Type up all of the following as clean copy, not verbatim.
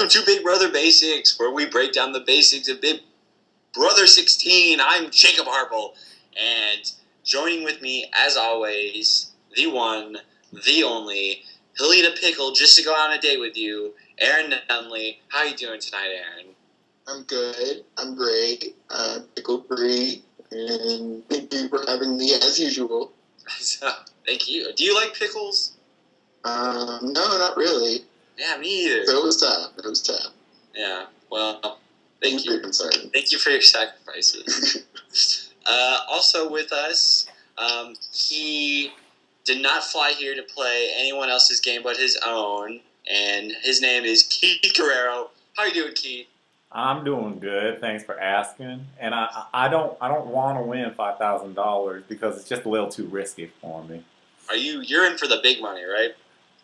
Welcome to Big Brother Basics, where we break down the basics of Big Brother 16. I'm Jacob Harple, and joining with me, as always, the one, the only, he'll eat a pickle just to go on a date with you, Erine Nunley. How you doing tonight, Erine? I'm good. I'm great. Pickle-free, and thank you for having me as usual. Thank you. Do you like pickles? No, not really. Yeah, me either. So it was tough. Yeah, well, thank you. Concerned. Thank you for your sacrifices. Also with us, he did not fly here to play anyone else's game but his own, and his name is Keith Guerrero. How are you doing, Keith? I'm doing good. Thanks for asking. And I don't want to win $5,000 because it's just a little too risky for me. You're in for the big money, right?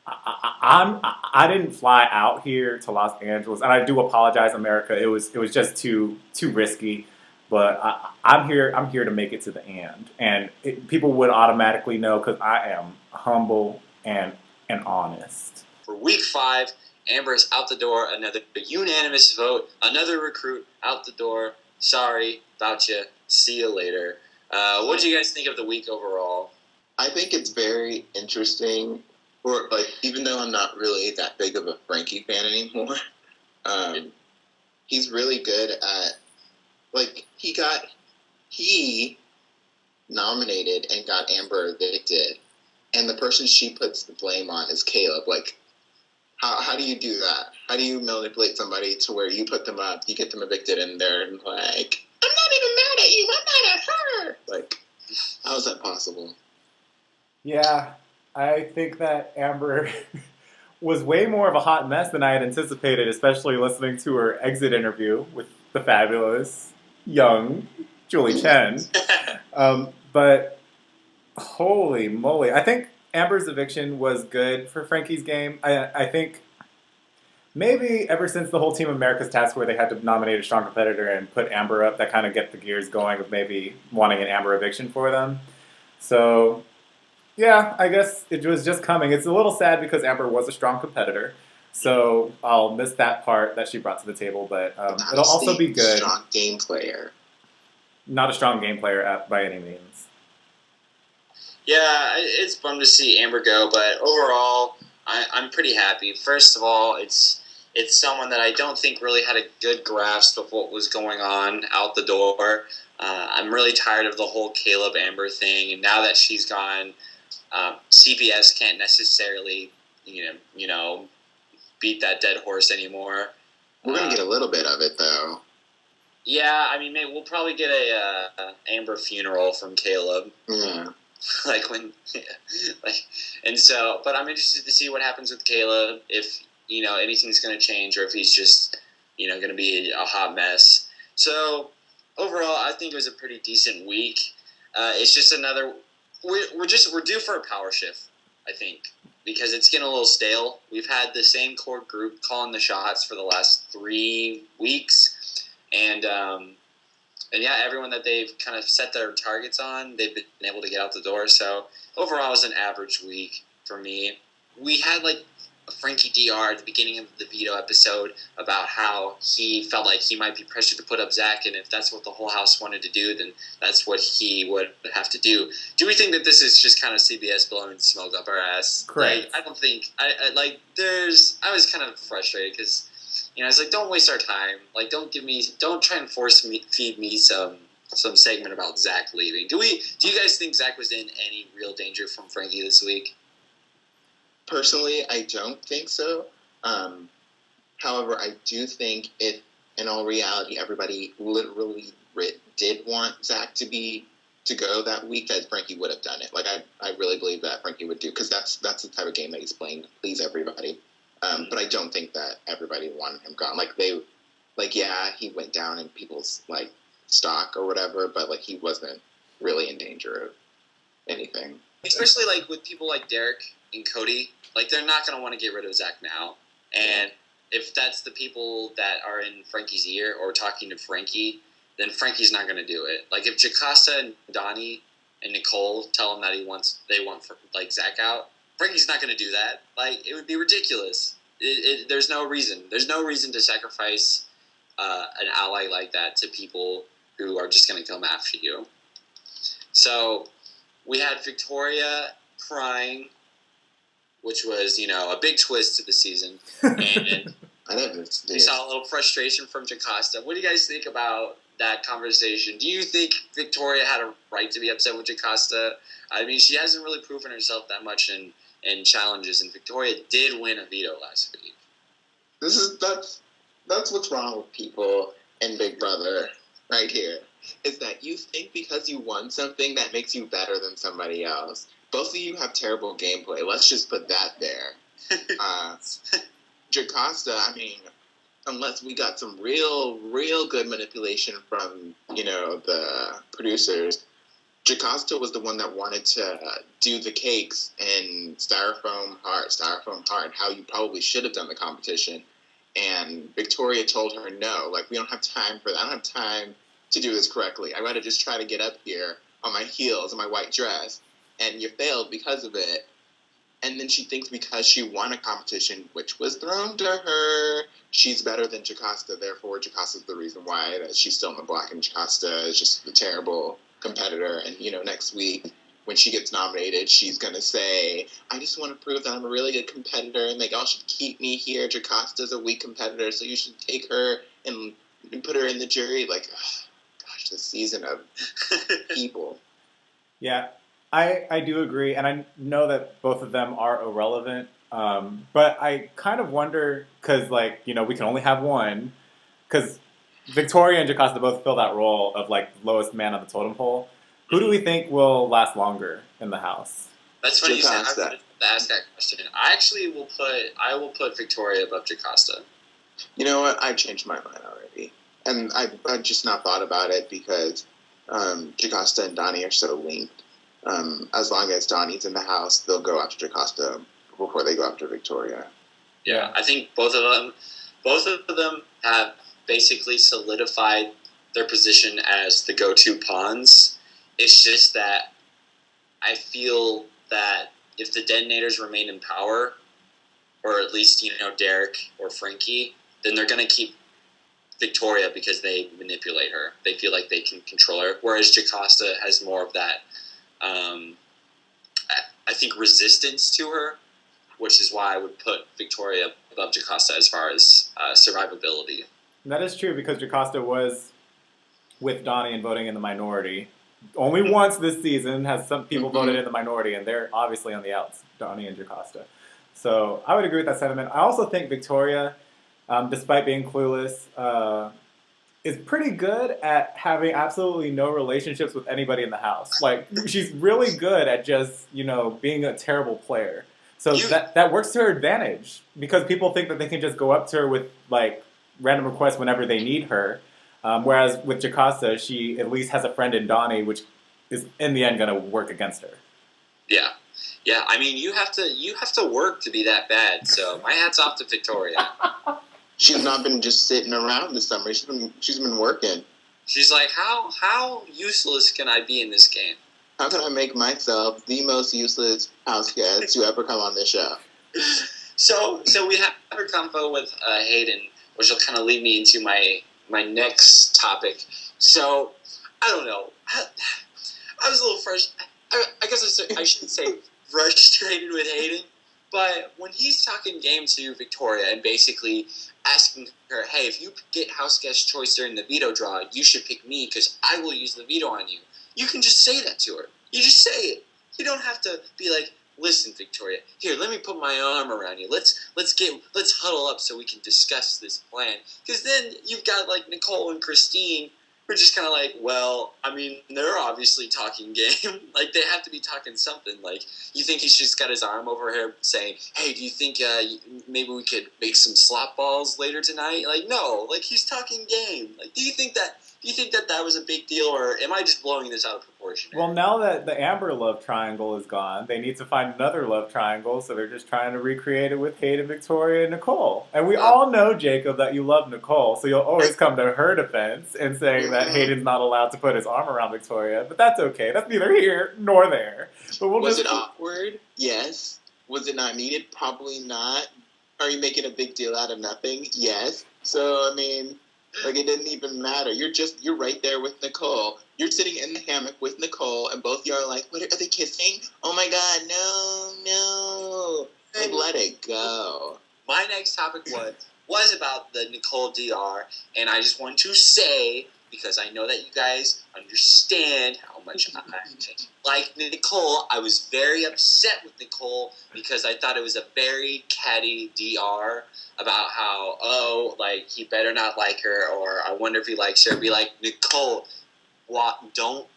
I didn't fly out here to Los Angeles, and I do apologize, America. It was just too risky, but I'm here to make it to the end, and people would automatically know because I am humble and honest. For week 5, Amber is out the door. Another unanimous vote. Another recruit out the door. Sorry about you. See you later. What do you guys think of the week overall? I think it's very interesting. Or, even though I'm not really that big of a Frankie fan anymore, he's really good at, he nominated and got Amber evicted, and the person she puts the blame on is Caleb. How do you do that? How do you manipulate somebody to where you put them up, you get them evicted, and they're like, I'm not even mad at you, I'm mad at her! How is that possible? Yeah. I think that Amber was way more of a hot mess than I had anticipated, especially listening to her exit interview with the fabulous, young Julie Chen. But holy moly. I think Amber's eviction was good for Frankie's game. I think maybe ever since the whole Team America's task where they had to nominate a strong competitor and put Amber up, that kind of get the gears going of maybe wanting an Amber eviction for them. So yeah, I guess it was just coming. It's a little sad because Amber was a strong competitor, so I'll miss that part that she brought to the table, but it'll also be good. Strong game player. Not a strong game player by any means. Yeah, it's bummed to see Amber go, but overall, I'm pretty happy. First of all, it's someone that I don't think really had a good grasp of what was going on out the door. I'm really tired of the whole Caleb Amber thing, and now that she's gone, CBS can't necessarily, beat that dead horse anymore. We're gonna get a little bit of it, though. Yeah, I mean, maybe we'll probably get a Amber funeral from Caleb. Yeah. But I'm interested to see what happens with Caleb, if, anything's going to change or if he's just, going to be a hot mess. So, overall, I think it was a pretty decent week. It's just another, we're due for a power shift, I think, because it's getting a little stale. We've had the same core group calling the shots for the last 3 weeks, and yeah, everyone that they've kind of set their targets on, they've been able to get out the door. So overall, it was an average week for me. We had Frankie DR at the beginning of the Veto episode about how he felt like he might be pressured to put up Zach, and if that's what the whole house wanted to do, then that's what he would have to do. Do we think that this is just kind of CBS blowing smoke up our ass? Correct. I don't think I was kind of frustrated because, I was like, don't waste our time. Don't try and feed me some segment about Zach leaving. Do you guys think Zach was in any real danger from Frankie this week? Personally, I don't think so. However, I do think if, in all reality, everybody literally did want Zach to go that week, that Frankie would have done it. I really believe that Frankie would do, because that's the type of game that he's playing to please everybody. But I don't think that everybody wanted him gone. Yeah, he went down in people's stock or whatever, but he wasn't really in danger of anything. Especially with people like Derek and Cody, they're not going to want to get rid of Zach now. And if that's the people that are in Frankie's ear or talking to Frankie, then Frankie's not going to do it. If Jocasta and Donnie and Nicole tell him that they want Zach out, Frankie's not going to do that. It would be ridiculous. there's no reason. There's no reason to sacrifice an ally like that to people who are just going to come after you. So we had Victoria crying, which was, a big twist to the season. And we saw a little frustration from Jocasta. What do you guys think about that conversation? Do you think Victoria had a right to be upset with Jocasta? I mean, she hasn't really proven herself that much in challenges, and Victoria did win a veto last week. That's what's wrong with people in Big Brother right here. Is that you think because you won something that makes you better than somebody else. Both of you have terrible gameplay. Let's just put that there. Jocasta, I mean, unless we got some real good manipulation from, the producers, Jocasta was the one that wanted to do the cakes in Styrofoam Heart, how you probably should have done the competition. And Victoria told her, no, we don't have time for that. I don't have time to do this correctly. I gotta just try to get up here on my heels and my white dress. And you failed because of it. And then she thinks because she won a competition, which was thrown to her, she's better than Jocasta. Therefore, Jocasta's the reason why that she's still in the black, and Jocasta is just a terrible competitor. And, next week, when she gets nominated, she's going to say, I just want to prove that I'm a really good competitor, and y'all should keep me here. Jocasta's a weak competitor, so you should take her and put her in the jury. Gosh, the season of people. Yeah. I do agree, and I know that both of them are irrelevant, but I kind of wonder, because, we can only have one, because Victoria and Jocasta both fill that role of, lowest man on the totem pole. Who do we think will last longer in the house? That's funny you said. I was going to ask that question. I will put Victoria above Jocasta. You know what? I changed my mind already, and I've just not thought about it, because Jocasta and Donnie are so linked. As long as Donnie's in the house, they'll go after Jocasta before they go after Victoria. Yeah, I think both of them have basically solidified their position as the go-to pawns. It's just that I feel that if the detonators remain in power, or at least, Derek or Frankie, then they're going to keep Victoria because they manipulate her. They feel like they can control her, whereas Jocasta has more of that I think resistance to her, which is why I would put Victoria above Jocasta as far as survivability. That is true, because Jocasta was with Donnie and voting in the minority. Only once this season has some people voted in the minority, and they're obviously on the outs, Donnie and Jocasta. So I would agree with that sentiment. I also think Victoria, despite being clueless, is pretty good at having absolutely no relationships with anybody in the house. She's really good at just, being a terrible player. So that works to her advantage, because people think that they can just go up to her with, random requests whenever they need her. Whereas with Jocasta, she at least has a friend in Donnie, which is in the end going to work against her. Yeah. Yeah, I mean, you have to work to be that bad. So my hat's off to Victoria. She's not been just sitting around this summer. She's been working. She's like, how useless can I be in this game? How can I make myself the most useless house guest to ever come on this show? So we have her combo with Hayden, which will kind of lead me into my next topic. So I don't know. I was a little frustrated. I guess I shouldn't say frustrated with Hayden, but when he's talking game to Victoria and basically asking her, hey, if you get house guest choice during the veto draw, you should pick me because I will use the veto on you. You can just say that to her. You just say it. You don't have to be like, listen, Victoria, here, let me put my arm around you. Let's huddle up so we can discuss this plan. Because then you've got Nicole and Christine, who are just kind of well, I mean, they're obviously talking game. They have to be talking something. You think he's just got his arm over her saying, hey, do you think maybe we could make some slop balls later tonight? No, he's talking game. Do you think that was a big deal, or am I just blowing this out of proportion? Well, now that the Amber love triangle is gone, they need to find another love triangle, so they're just trying to recreate it with Hayden, Victoria, and Nicole. And we all know, Jacob, that you love Nicole, so you'll always come to her defense and saying that Hayden's not allowed to put his arm around Victoria, but that's okay. That's neither here nor there. But was it awkward? Yes. Was it not needed? Probably not. are you making a big deal out of nothing? Yes. So, I mean, like, it didn't even matter. You're right there with Nicole. You're sitting in the hammock with Nicole, and both of you are like, what, are they kissing? Oh my God, no. Like, let it go. My next topic was about the Nicole DR, and I just want to say, because I know that you guys understand how much I like Nicole, I was very upset with Nicole because I thought it was a very catty DR about how, like, he better not like her, or I wonder if he likes her. Be like, Nicole,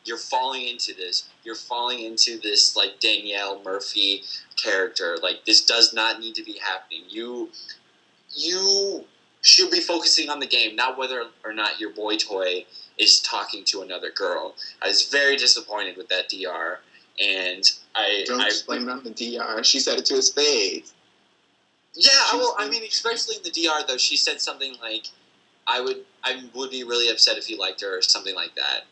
you're falling into this. You're falling into this, like, Danielle Murphy character. Like, this does not need to be happening. You should be focusing on the game, not whether or not your boy toy is talking to another girl. I was very disappointed with that DR, and Don't just blame it on the DR. She said it to his face. Yeah, I mean, especially in the DR, though, she said something like, I would be really upset if he liked her, or something like that.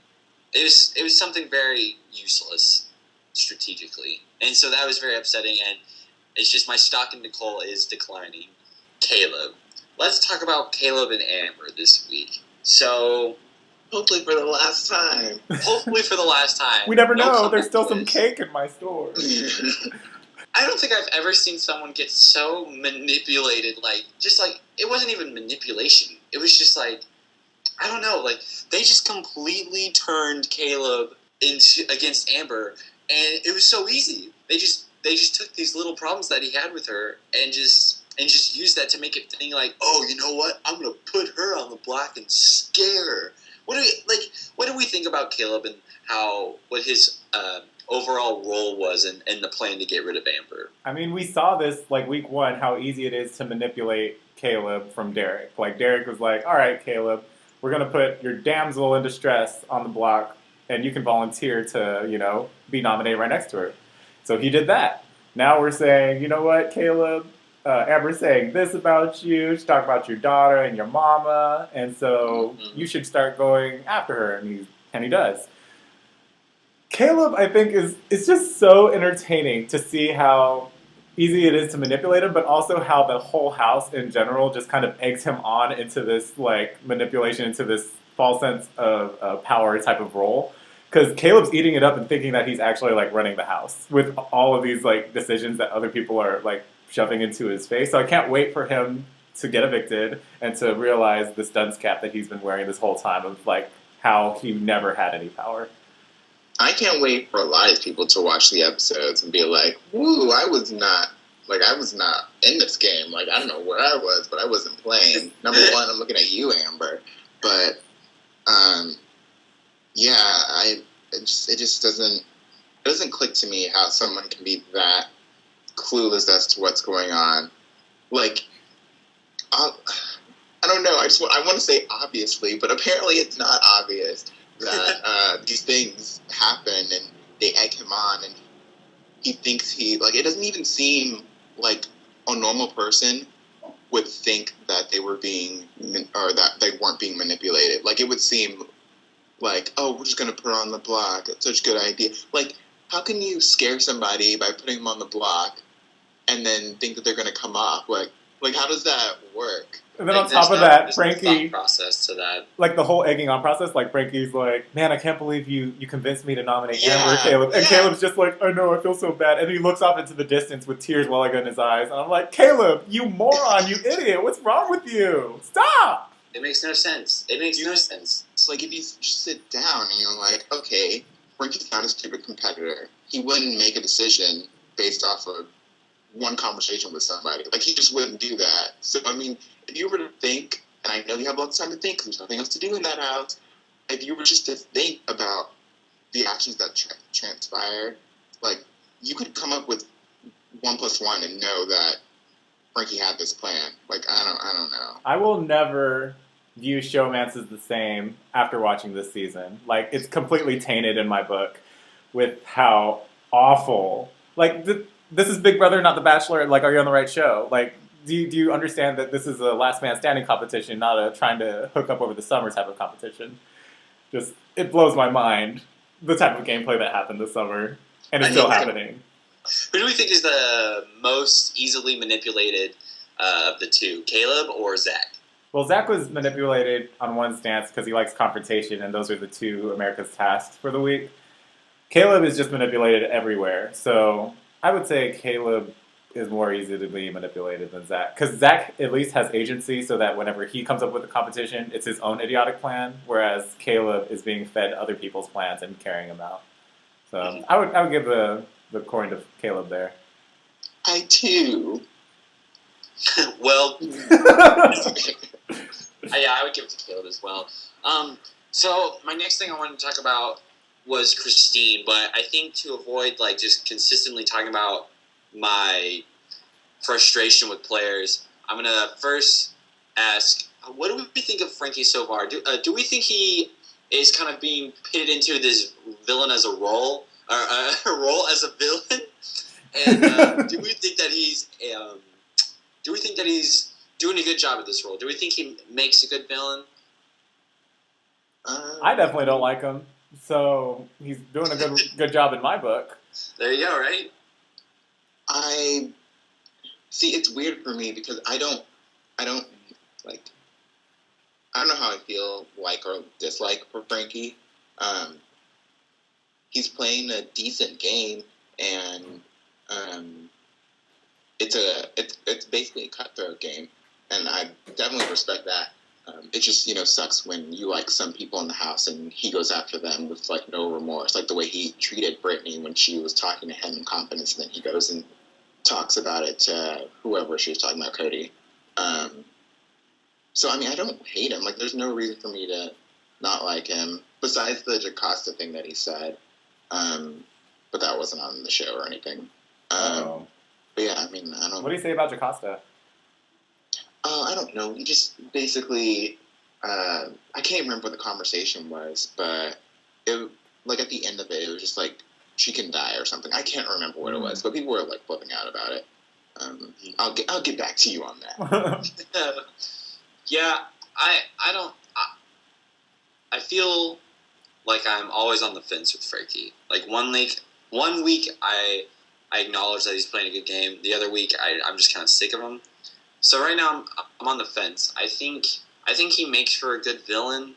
It was something very useless strategically, and so that was very upsetting, and it's just my stock in Nicole is declining. Caleb. Let's talk about Caleb and Amber this week. So, hopefully for the last time. We never know. There's still some cake in my store. I don't think I've ever seen someone get so manipulated. It wasn't even manipulation. It was just like, I don't know. Like, they just completely turned Caleb against Amber, and it was so easy. They just took these little problems that he had with her and just use that to make it think like, oh, you know what? I'm gonna put her on the block and scare her. What do we think about Caleb and what his overall role was in the plan to get rid of Amber? I mean, we saw this like week 1, how easy it is to manipulate Caleb from Derek. Like, Derek was like, all right, Caleb, we're gonna put your damsel in distress on the block, and you can volunteer to, be nominated right next to her. So he did that. Now we're saying, you know what, Caleb? Amber's saying this about you. She's talking about your daughter and your mama, and so you should start going after her. And he does. Caleb, I think, is just so entertaining to see how easy it is to manipulate him, but also how the whole house in general just kind of eggs him on into this like manipulation, into this false sense of power type of role. Because Caleb's eating it up and thinking that he's actually like running the house with all of these like decisions that other people are like shoving into his face. So I can't wait for him to get evicted and to realize this dunce cap that he's been wearing this whole time of like how he never had any power. I can't wait for a lot of people to watch the episodes and be like, "Woo, I was not in this game. Like, I don't know where I was, but I wasn't playing." Number one, I'm looking at you, Amber. But, it just doesn't click to me how someone can be that clueless as to what's going on. Like, I don't know. I want to say obviously, but apparently it's not obvious that these things happen and they egg him on, and he thinks it doesn't even seem like a normal person would think that they were that they weren't being manipulated. Like, it would seem like, oh, we're just going to put her on the block. That's such a good idea. Like, how can you scare somebody by putting them on the block and then think that they're going to come off? Like, how does that work? And then on top of that, Frankie, thought process to that. Like the whole egging on process, like Frankie's like, man, I can't believe you convinced me to nominate Amber or Caleb. And Caleb's just like, I know, I feel so bad. And he looks off into the distance with tears welling in his eyes. And I'm like, Caleb, you moron, you idiot. What's wrong with you? Stop! It makes no sense. It's like, if you just sit down and you're like, okay, Frankie's not a stupid competitor. He wouldn't make a decision based off of one conversation with somebody. Like, he just wouldn't do that. So, I mean, if you were to think, and I know you have lots of time to think because there's nothing else to do in that house, if you were just to think about the actions that transpired, like, you could come up with 1 + 1 and know that Frankie had this plan. Like, I don't know. I will never view Showmance as the same after watching this season. Like, it's completely tainted in my book with how awful. Like, this is Big Brother, not The Bachelor. Like, are you on the right show? Like, do you understand that this is a last man standing competition, not a trying to hook up over the summer type of competition? Just, it blows my mind, the type of gameplay that happened this summer, and it's still happening. Who do we think is the most easily manipulated of the two, Caleb or Zach? Well, Zach was manipulated on one stance because he likes confrontation, and those are the two America's tasks for the week. Caleb is just manipulated everywhere, so I would say Caleb is more easy to be manipulated than Zach. Because Zach at least has agency so that whenever he comes up with a competition, it's his own idiotic plan, whereas Caleb is being fed other people's plans and carrying them out. So I would give the coin to Caleb there. I too. Well, yeah, I would give it to Caleb as well. So my next thing I wanted to talk about was Christine, but I think to avoid like just consistently talking about my frustration with players, I'm gonna first ask, what do we think of Frankie so far? Do we think he is kind of being pitted into this villain as a role, or a role as a villain? And do we think that he's doing a good job at this role? Do we think he makes a good villain? I definitely don't like him, so he's doing a good job in my book. There you go, right? I see. It's weird for me because I don't like. I don't know how I feel like or dislike for Frankie. He's playing a decent game, and it's basically a cutthroat game, and I definitely respect that. It just sucks when you like some people in the house and he goes after them with like no remorse, like the way he treated Brittany when she was talking to him in confidence, and then he goes and talks about it to whoever she was talking about, Cody. So I mean, I don't hate him. Like, there's no reason for me to not like him besides the Jocasta thing that he said. But that wasn't on the show or anything. But yeah, I mean, I don't. What do you say about Jocasta? I don't know. He just basically, I can't remember what the conversation was, but it, like at the end of it, it was just like she can die or something. I can't remember what it was, but people were like flipping out about it. I'll get back to you on that. Yeah, I feel like I'm always on the fence with Frankie. Like one week I acknowledge that he's playing a good game. The other week I'm just kind of sick of him. So right now I'm on the fence. I think he makes for a good villain.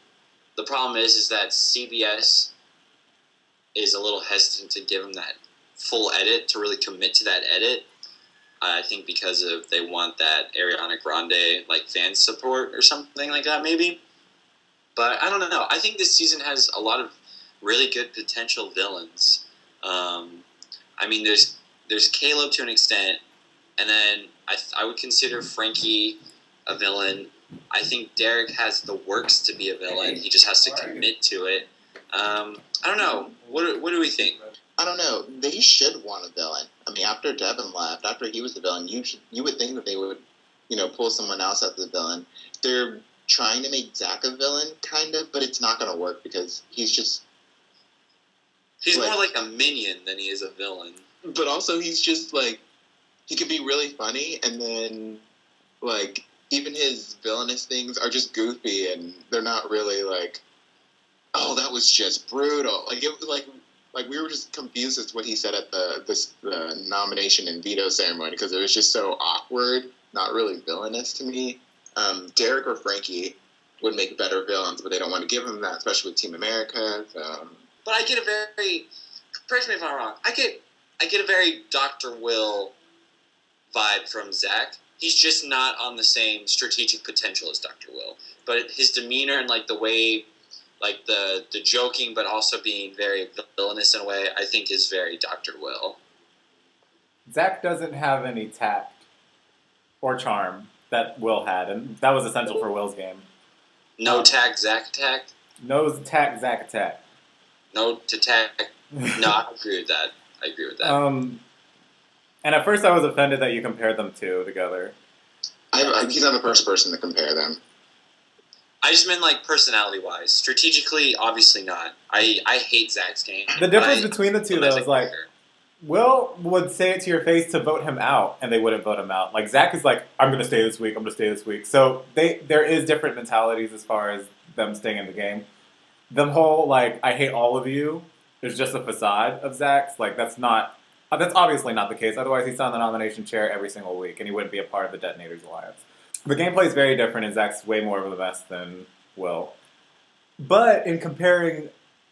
The problem is that CBS is a little hesitant to give him that full edit, to really commit to that edit. I think because they want that Ariana Grande like fan support or something like that maybe. But I don't know. I think this season has a lot of really good potential villains. I mean, there's Caleb to an extent, and then I would consider Frankie a villain. I think Derek has the works to be a villain. He just has to commit to it. I don't know. What do we think? I don't know. They should want a villain. I mean, after Devin left, after he was the villain, you would think that they would, pull someone else as the villain. They're trying to make Zach a villain, kind of, but it's not going to work because he's more like a minion than he is a villain. But also, he's just like, he can be really funny, and then like even his villainous things are just goofy, and they're not really like, oh, that was just brutal. Like it was like we were just confused as to what he said at the nomination and veto ceremony because it was just so awkward, not really villainous to me. Derek or Frankie would make better villains, but they don't want to give him that, especially with Team America. So. But I get a very, correct me if I'm wrong, I get a very Dr. Will vibe from Zach. He's just not on the same strategic potential as Dr. Will. But his demeanor and like the way, like the joking, but also being very villainous in a way, I think is very Dr. Will. Zach doesn't have any tact or charm that Will had, and that was essential for Will's game. No tact, Zach attack? No tact, Zach attack. No to tact. No, I agree with that. And at first I was offended that you compared them two together. He's not the first person to compare them. I just meant like personality-wise. Strategically, obviously not. I hate Zach's game. The difference between the two, though, is like, Will would say it to your face to vote him out, and they wouldn't vote him out. Like, Zach is like, I'm going to stay this week, I'm going to stay this week. So there is different mentalities as far as them staying in the game. The whole, like, I hate all of you is just a facade of Zach's. Like, that's not That's obviously not the case. Otherwise, he's on the nomination chair every single week, and he wouldn't be a part of the Detonators Alliance. The gameplay is very different, and Zach's way more of the best than Will. But in comparing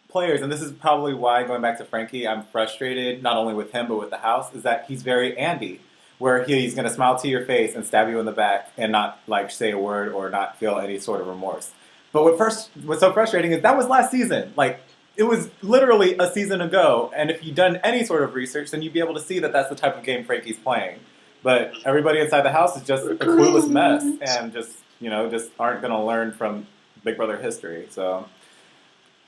players, and this is probably why, going back to Frankie, I'm frustrated not only with him but with the house, is that he's very Andy, where he's going to smile to your face and stab you in the back and not like say a word or not feel any sort of remorse. But what's so frustrating is that was last season. Like, it was literally a season ago, and if you'd done any sort of research, then you'd be able to see that that's the type of game Frankie's playing. But everybody inside the house is just a clueless mess and just aren't going to learn from Big Brother history. So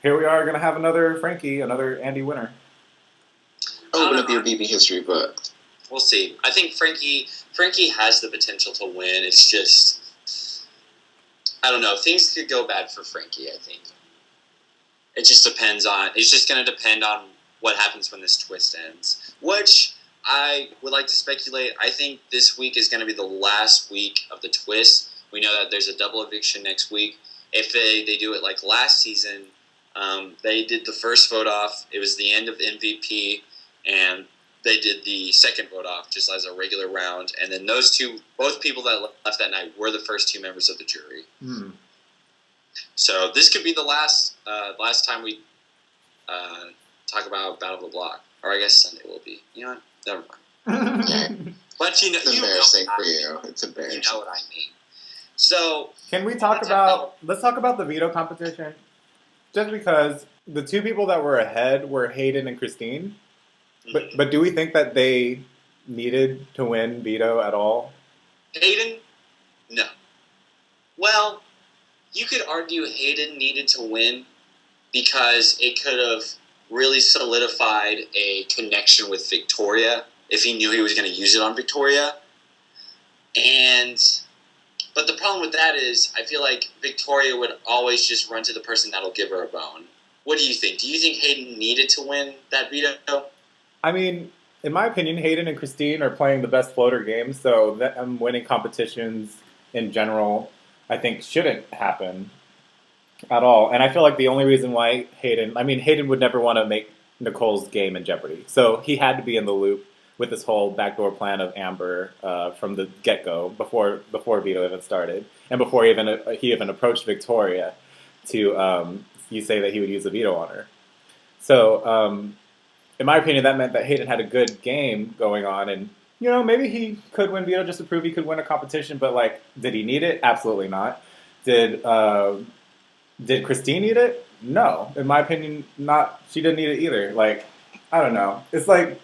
here we are going to have another Frankie, another Andy winner. Open up your BB history book. We'll see. I think Frankie has the potential to win. It's just, I don't know. Things could go bad for Frankie, I think. It's just going to depend on what happens when this twist ends. Which I would like to speculate. I think this week is going to be the last week of the twist. We know that there's a double eviction next week. If they do it like last season, they did the first vote off. It was the end of MVP, and they did the second vote off just as a regular round. And then both people that left that night were the first two members of the jury. Hmm. So this could be the last time we talk about Battle of the Block. Or I guess Sunday will be. You know what? Never mind. Okay. But It's embarrassing for you. It's embarrassing. You know what I mean. So can we talk about? Let's talk about the veto competition. Just because the two people that were ahead were Hayden and Christine, but do we think that they needed to win veto at all? Hayden, no. Well, you could argue Hayden needed to win because it could have really solidified a connection with Victoria if he knew he was going to use it on Victoria. But the problem with that is I feel like Victoria would always just run to the person that'll give her a bone. What do you think? Do you think Hayden needed to win that veto? I mean, in my opinion, Hayden and Christine are playing the best floater games, so them winning competitions in general, I think, shouldn't happen at all. And I feel like the only reason why Hayden would never want to make Nicole's game in jeopardy. So he had to be in the loop with this whole backdoor plan of Amber from the get-go, before veto even started, and before he even approached Victoria to you say that he would use a veto on her. So in my opinion, that meant that Hayden had a good game going on, and maybe he could win veto just to prove he could win a competition. But like, did he need it? Absolutely not. Did Christine need it? No. In my opinion, not. She didn't need it either. Like, I don't know. It's like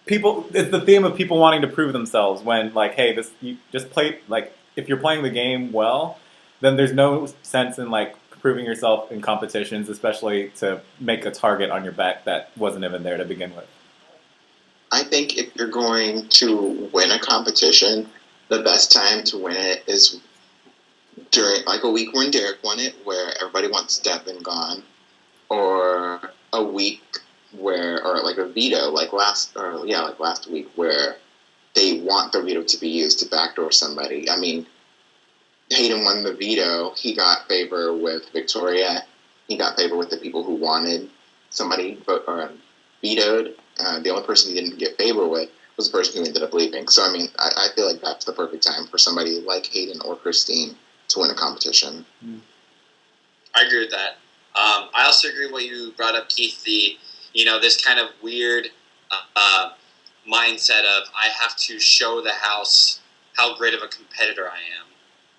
it's the theme of people wanting to prove themselves when, like, hey, you just play, like, if you're playing the game well, then there's no sense in, like, proving yourself in competitions, especially to make a target on your back that wasn't even there to begin with. I think if you're going to win a competition, the best time to win it is during, like, a week when Derek won it, where everybody wants Devin gone, or a week or like a veto, like last week, where they want the veto to be used to backdoor somebody. I mean, Hayden won the veto. He got favor with Victoria. He got favor with the people who wanted somebody vetoed. The only person he didn't get favor with was the person who ended up leaving. So, I mean, I feel like that's the perfect time for somebody like Hayden or Christine to win a competition. I agree with that. I also agree with what you brought up, Keith, this kind of weird mindset of I have to show the house how great of a competitor I am.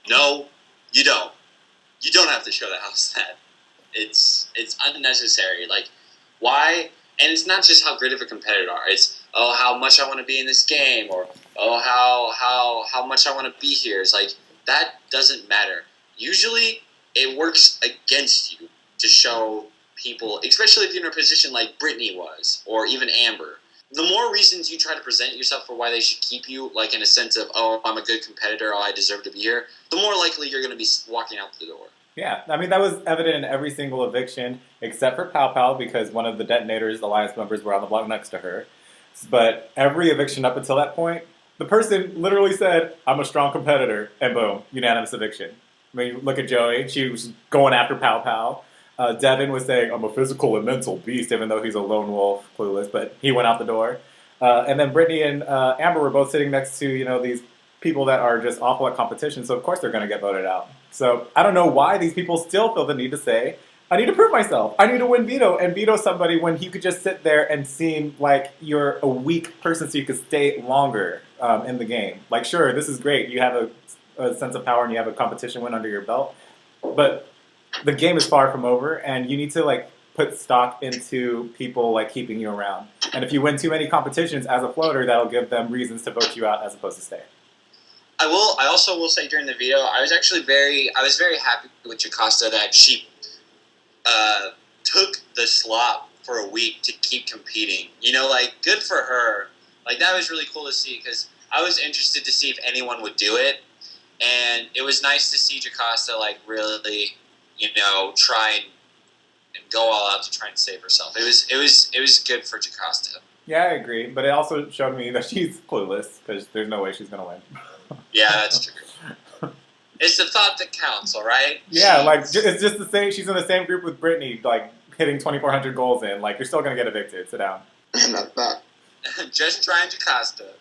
No, you don't. You don't have to show the house that. It's unnecessary. Like, why? And it's not just how great of a competitor you are. It's, how much I want to be in this game, or, how much I want to be here. It's like, that doesn't matter. Usually, it works against you to show people, especially if you're in a position like Brittany was, or even Amber. The more reasons you try to present yourself for why they should keep you, like in a sense of, I'm a good competitor, I deserve to be here, the more likely you're going to be walking out the door. Yeah, I mean, that was evident in every single eviction, except for Pow Pow, because one of the Detonators Alliance members were on the block next to her. But every eviction up until that point, the person literally said, I'm a strong competitor, and boom, unanimous eviction. I mean, look at Joey, she was going after Pow Pow. Devin was saying, I'm a physical and mental beast, even though he's a lone wolf, clueless, but he went out the door. And then Brittany and Amber were both sitting next to, these people that are just awful at competition, so of course they're going to get voted out. So I don't know why these people still feel the need to say, I need to prove myself. I need to win veto and veto somebody when you could just sit there and seem like you're a weak person so you could stay longer in the game. Like, sure, this is great. You have a sense of power and you have a competition win under your belt. But the game is far from over, and you need to, put stock into people, keeping you around. And if you win too many competitions as a floater, that'll give them reasons to vote you out as opposed to stay. I also will say during the veto, I was very happy with Jocasta that she took the slot for a week to keep competing. Good for her. That was really cool to see, because I was interested to see if anyone would do it, and it was nice to see Jocasta really, try and go all out to try and save herself. It was good for Jocasta. Yeah, I agree, but it also showed me that she's clueless, because there's no way she's gonna win. Yeah, that's true. It's the thought that counts, all right? Yeah, it's just the same. She's in the same group with Brittany, hitting 2,400 goals in. You're still gonna get evicted. Sit down. Not that. Just trying Jocasta.